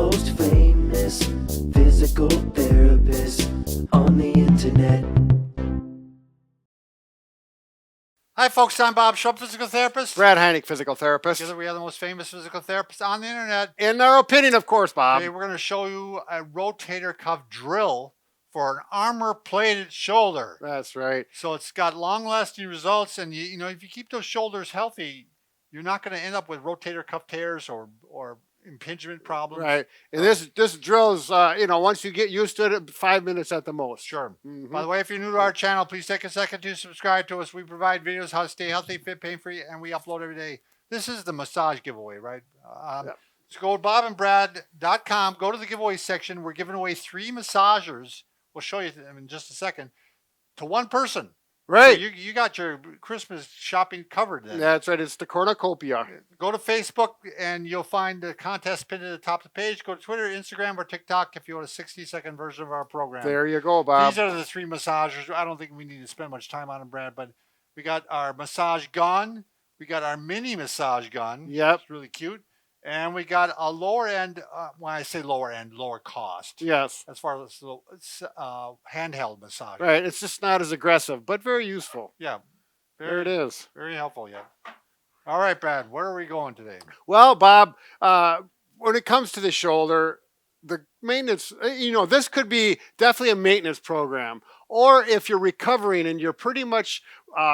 most famous physical therapist on the internet. Hi folks, I'm Bob Schrupp, physical therapist. Brad Heineck, physical therapist. Together we are the most famous physical therapists on the internet. In our opinion, of course, Bob. Today we're going to show you a rotator cuff drill for an Armour plated shoulder. That's right. So it's got long-lasting results, and you know, if you keep those shoulders healthy, you're not going to end up with rotator cuff tears or impingement problems. Right. And this drill is, once you get used to it, 5 minutes at the most. Sure. By the way, if you're new to our channel, please take a second to subscribe to us. We provide videos how to stay healthy, fit, pain-free, and we upload every day. This is the massage giveaway, right? So go to bobandbrad.com, go to the giveaway section. We're giving away 3 massagers. We'll show you them in just a second. To one person. Right. So you got your Christmas shopping covered then. That's right. It's the cornucopia. Go to Facebook and you'll find the contest pinned at the top of the page. Go to Twitter, Instagram, or TikTok if you want a 60-second version of our program. There you go, Bob. These are the 3 massagers. I don't think we need to spend much time on them, Brad, but we got our massage gun. We got our mini massage gun. Yep. It's really cute. And we got a lower end, when I say lower end, lower cost. Yes. As far as it's handheld massage. Right. It's just not as aggressive, but very useful. Yeah. There it is. Very helpful, yeah. All right, Brad, where are we going today? Well, Bob, when it comes to the shoulder, the maintenance, this could be definitely a maintenance program. Or if you're recovering and you're pretty much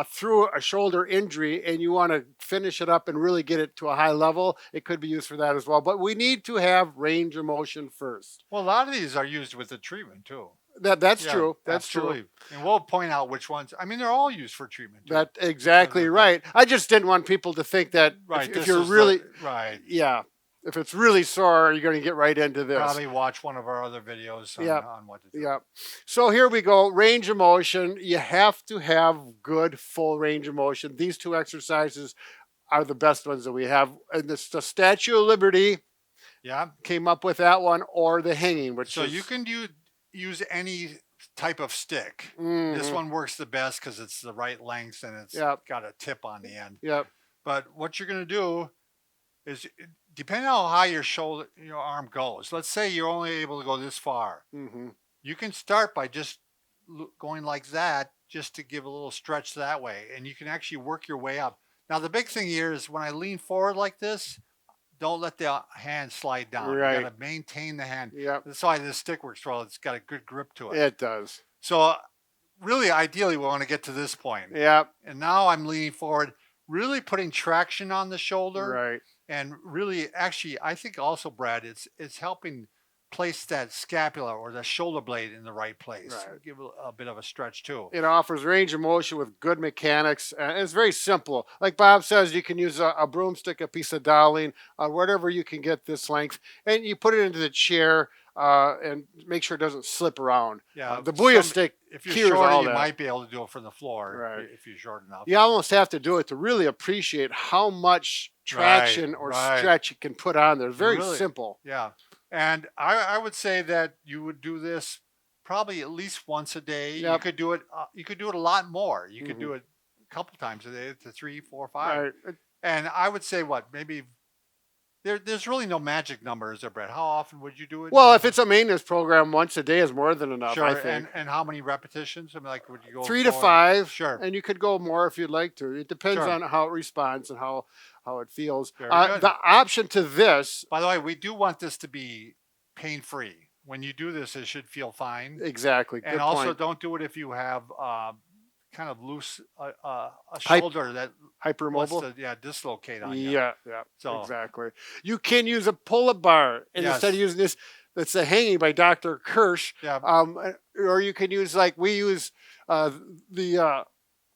through a shoulder injury and you want to finish it up and really get it to a high level, it could be used for that as well. But we need to have range of motion first. Well, a lot of these are used with the treatment too. That's true. That's absolutely. true. And we'll point out which ones. I mean, they're all used for treatment too. That's exactly right. I just didn't want people to think that if you're really if it's really sore, you're going to get right into this. Probably watch one of our other videos on what to do. Yeah. So here we go. Range of motion. You have to have good full range of motion. These 2 exercises are the best ones that we have. And it's the Statue of Liberty. Yeah. Came up with that one, or the hanging. You can use any type of stick. This one works the best because it's the right length and it's got a tip on the end. Yep. But what you're going to do is, depending on how your arm goes, let's say you're only able to go this far. You can start by just going like that, just to give a little stretch that way. And you can actually work your way up. Now, the big thing here is when I lean forward like this, don't let the hand slide down. Right. You got to maintain the hand. Yep. That's why this stick works well. It's got a good grip to it. It does. So really, ideally, we want to get to this point. Yep. And now I'm leaning forward, really putting traction on the shoulder. Right. And really, actually, I think also, Brad, it's helping place that scapula or the shoulder blade in the right place. Right. Give a bit of a stretch too. It offers range of motion with good mechanics. And it's very simple. Like Bob says, you can use a broomstick, a piece of doweling, whatever you can get this length. And you put it into the chair and make sure it doesn't slip around. Yeah. The Booyah stick, if you're short, you might be able to do it from the floor if you're short enough. You almost have to do it to really appreciate how much traction or stretch you can put on there. Very simple. Yeah. And I would say that you would do this probably at least once a day. Yep. You could do it. You could do it a lot more. You could do it a couple times a day, to 3, 4, 5. Right. And I would say maybe there's really no magic number, is there, Brett? How often would you do it? Well, if it's a maintenance program, once a day is more than enough. Sure. I think. And how many repetitions? I mean, like, would you go 3 to 5? Sure. And you could go more if you'd like to. It depends on how it responds and how it feels. Very good. The option to this. By the way, we do want this to be pain-free. When you do this, it should feel fine. Exactly. And also, don't do it if you have kind of loose a shoulder that hypermobile. Dislocate on you. Yeah. So exactly. You can use a pull-up bar, and instead of using this, that's the hanging by Dr. Kirsch. Yeah. Or you can use, like we use, the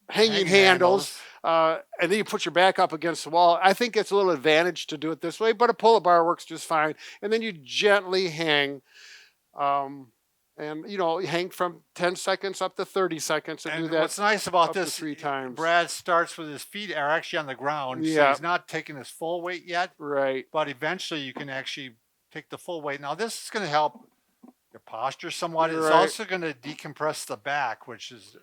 hanging handles. And then you put your back up against the wall. I think it's a little advantage to do it this way, but a pull-up bar works just fine. And then you gently hang, and hang from 10 seconds up to 30 seconds and do that. What's nice about this, 3 times. Brad starts with his feet are actually on the ground, so he's not taking his full weight yet. Right. But eventually you can actually take the full weight. Now this is going to help your posture somewhat. It's also going to decompress the back, which is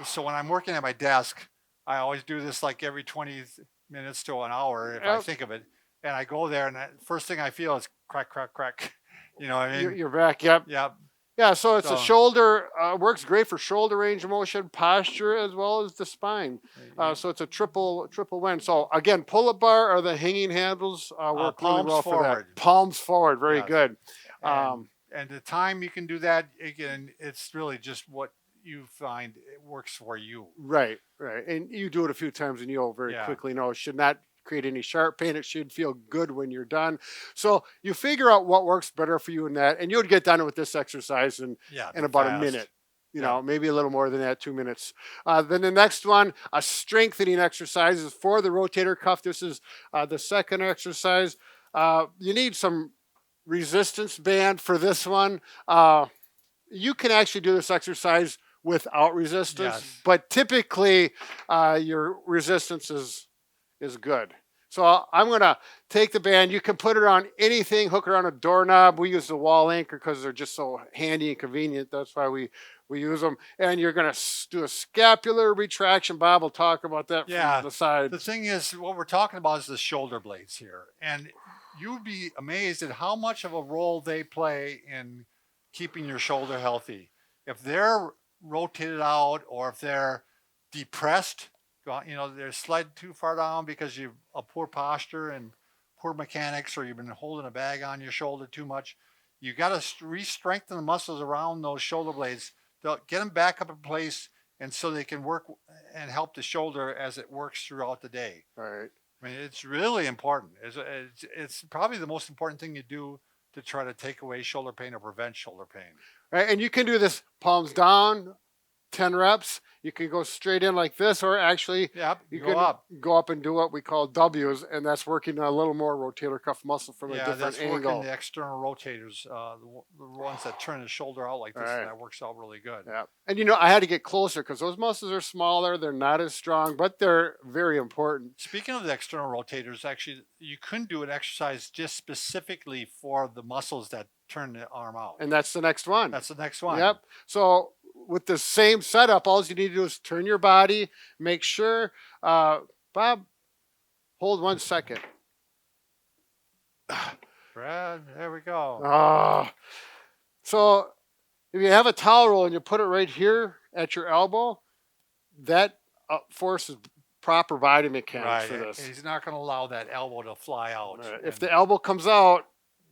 so when I'm working at my desk, I always do this like every 20 minutes to an hour if I think of it. and I go there, and the first thing I feel is crack, crack, crack. You know what I mean? Your back, yep. Yeah. Yeah, so it's So- a shoulder, works great for shoulder range of motion, posture, as well as the spine. So it's a triple win. So again, pull-up bar or the hanging handles work really palms well forward. for that. Palms forward, very Yes. good. And the time you can do that, again, it's really just what you find it works for you. Right. And you do it a few times and you'll very quickly know it should not create any sharp pain. It should feel good when you're done. So you figure out what works better for you in that, and you would get done with this exercise in about a minute. You know, maybe a little more than that, 2 minutes. Then the next one, a strengthening exercise is for the rotator cuff. This is the second exercise. You need some resistance band for this one. You can actually do this exercise without resistance, but typically your resistance is good. So I'm going to take the band. You can put it on anything, hook it on a doorknob. We use the wall anchor because they're just so handy and convenient. That's why we use them. And you're going to do a scapular retraction. Bob will talk about that from the side. The thing is, what we're talking about is the shoulder blades here. And you'd be amazed at how much of a role they play in keeping your shoulder healthy. If they're rotated out or if they're depressed, you know, they're slid too far down because you've a poor posture and poor mechanics, or you've been holding a bag on your shoulder too much, you got to re-strengthen the muscles around those shoulder blades. They'll get them back up in place, and so they can work and help the shoulder as it works throughout the day. Right. I mean, it's really important. It's probably the most important thing you do to try to take away shoulder pain or prevent shoulder pain. Right, and you can do this palms down, 10 reps. You can go straight in like this, or actually you can go up and do what we call W's, and that's working a little more rotator cuff muscle from a different angle. Working the external rotators, the ones that turn the shoulder out like this, and that works out really good. Yeah, and you know, I had to get closer because those muscles are smaller, they're not as strong, but they're very important. Speaking of the external rotators, actually, you couldn't do an exercise just specifically for the muscles that turn the arm out. And that's the next one. That's the next one. Yep. So with the same setup, all you need to do is turn your body, make sure, Bob, hold 1 second. Brad, there we go. So if you have a towel roll and you put it right here at your elbow, that forces proper body mechanics for this. He's not going to allow that elbow to fly out. Right. If the elbow comes out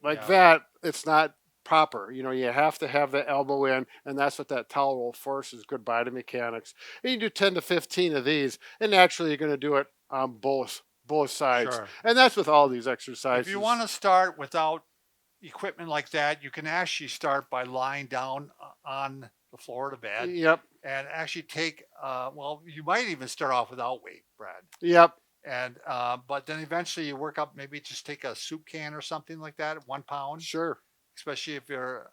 like that, it's not proper. You know, you have to have the elbow in, and that's what that towel roll forces, good body mechanics. And you do 10 to 15 of these, and naturally you're going to do it on both sides. Sure. And that's with all these exercises. If you want to start without equipment like that, you can actually start by lying down on the floor of the bed. Yep. And actually take, well, you might even start off without weight, Brad. Yep. And but then eventually you work up, maybe just take a soup can or something like that, 1 pound. Sure. Especially if you're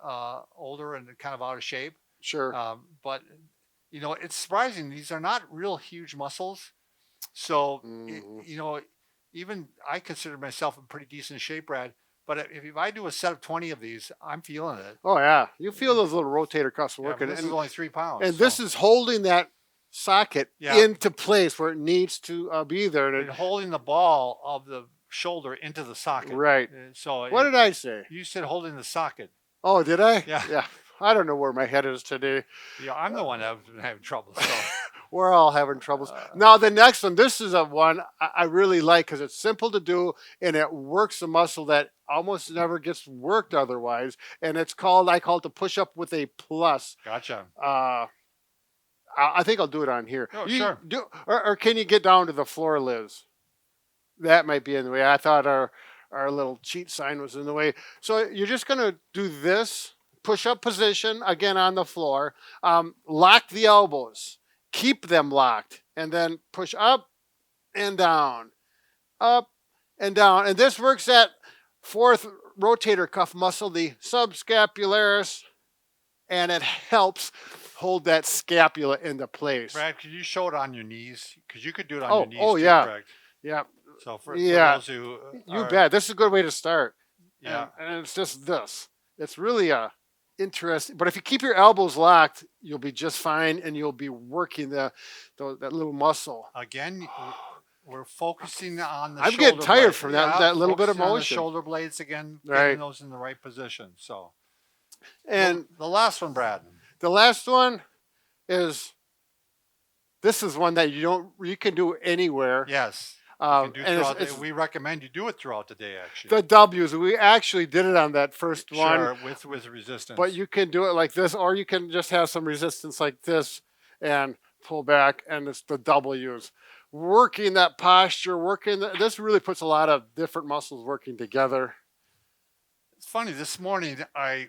older and kind of out of shape. Sure. But, you know, it's surprising. These are not real huge muscles. So, you know, even I consider myself in pretty decent shape, Brad. But if I do a set of 20 of these, I'm feeling it. Oh, yeah. You feel those little rotator cuffs working. This is only 3 pounds. And this is holding that socket into place where it needs to be there. And holding the ball of the shoulder into the socket. Right. So what did I say? You said holding the socket. Oh, did I? Yeah. Yeah. I don't know where my head is today. Yeah, I'm the one that's been having trouble. So. We're all having troubles. Now, the next one, this is a one I really like because it's simple to do and it works a muscle that almost never gets worked otherwise. And it's called, I call it the push up with a plus. Gotcha. I think I'll do it on here. Oh, sure. Or can you get down to the floor, Liz? That might be in the way. I thought our little cheat sign was in the way. So you're just going to do this push-up position, again on the floor. Lock the elbows. Keep them locked. And then push up and down. Up and down. And this works that fourth rotator cuff muscle, the subscapularis. And it helps hold that scapula into place. Brad, could you show it on your knees? Because you could do it on your knees too, yeah. correct? Yeah. So for those who you bet. This is a good way to start. Yeah. And it's just this. It's really interesting. But if you keep your elbows locked, you'll be just fine, and you'll be working that little muscle. Again, we're focusing on the I'm shoulder getting tired blades. from that little bit of focusing on the motion. shoulder blades again, Right. getting those in the right position. So, And the last one, Brad. the last one is, this is one that you can do anywhere. Yes. You can do And throughout we recommend you do it throughout the day, actually. the W's. We actually did it on that first one. Sure, with resistance. But you can do it like this, or you can just have some resistance like this and pull back, and it's the W's. Working that posture, this really puts a lot of different muscles working together. It's funny, this morning, I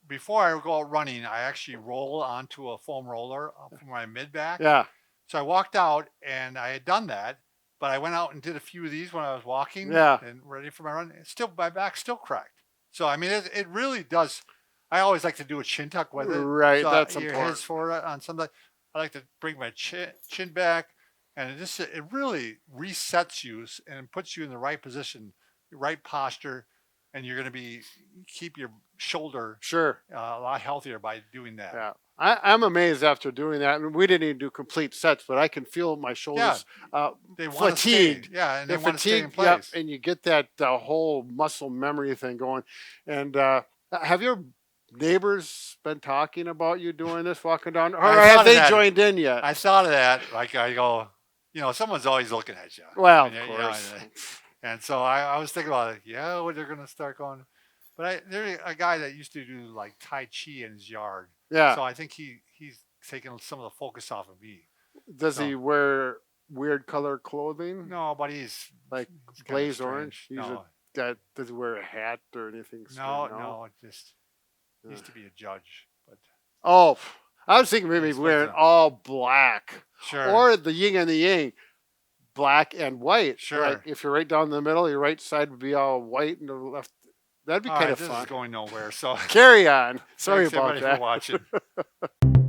before I go out running, I actually roll onto a foam roller for my mid back. Yeah. So I walked out and I had done that, but I went out and did a few of these when I was walking and ready for my run. My back's still cracked. So, I mean, it really does. I always like to do a chin tuck with it. Right, so that's your important. heads forward on something. I like to bring my chin back, and it really resets you and puts you in the right position, right posture, and you're going to keep your shoulder a lot healthier by doing that. Yeah. I'm amazed after doing that, and we didn't even do complete sets, but I can feel my shoulders fatigued. And they want to stay in fatigued, yep, place. and you get that whole muscle memory thing going. And have your neighbors been talking about you doing this, walking down, or have they joined in yet? I thought of that. Like I go, someone's always looking at you. Well, of course. And so I was thinking about it. Yeah, well, they're going to start going. But there's a guy that used to do like Tai Chi in his yard. Yeah. So I think he's taking some of the focus off of me. Does he wear weird color clothing? No, but he's like blaze orange. Does he wear a hat or anything? No, just used to be a judge. But I was thinking maybe wearing all black. Sure. Or the yin and the yang, black and white. Sure. Like if you're right down the middle, your right side would be all white, and the left. That'd be kind of fun. This is going nowhere. So carry on. Sorry Thanks about everybody that. for watching.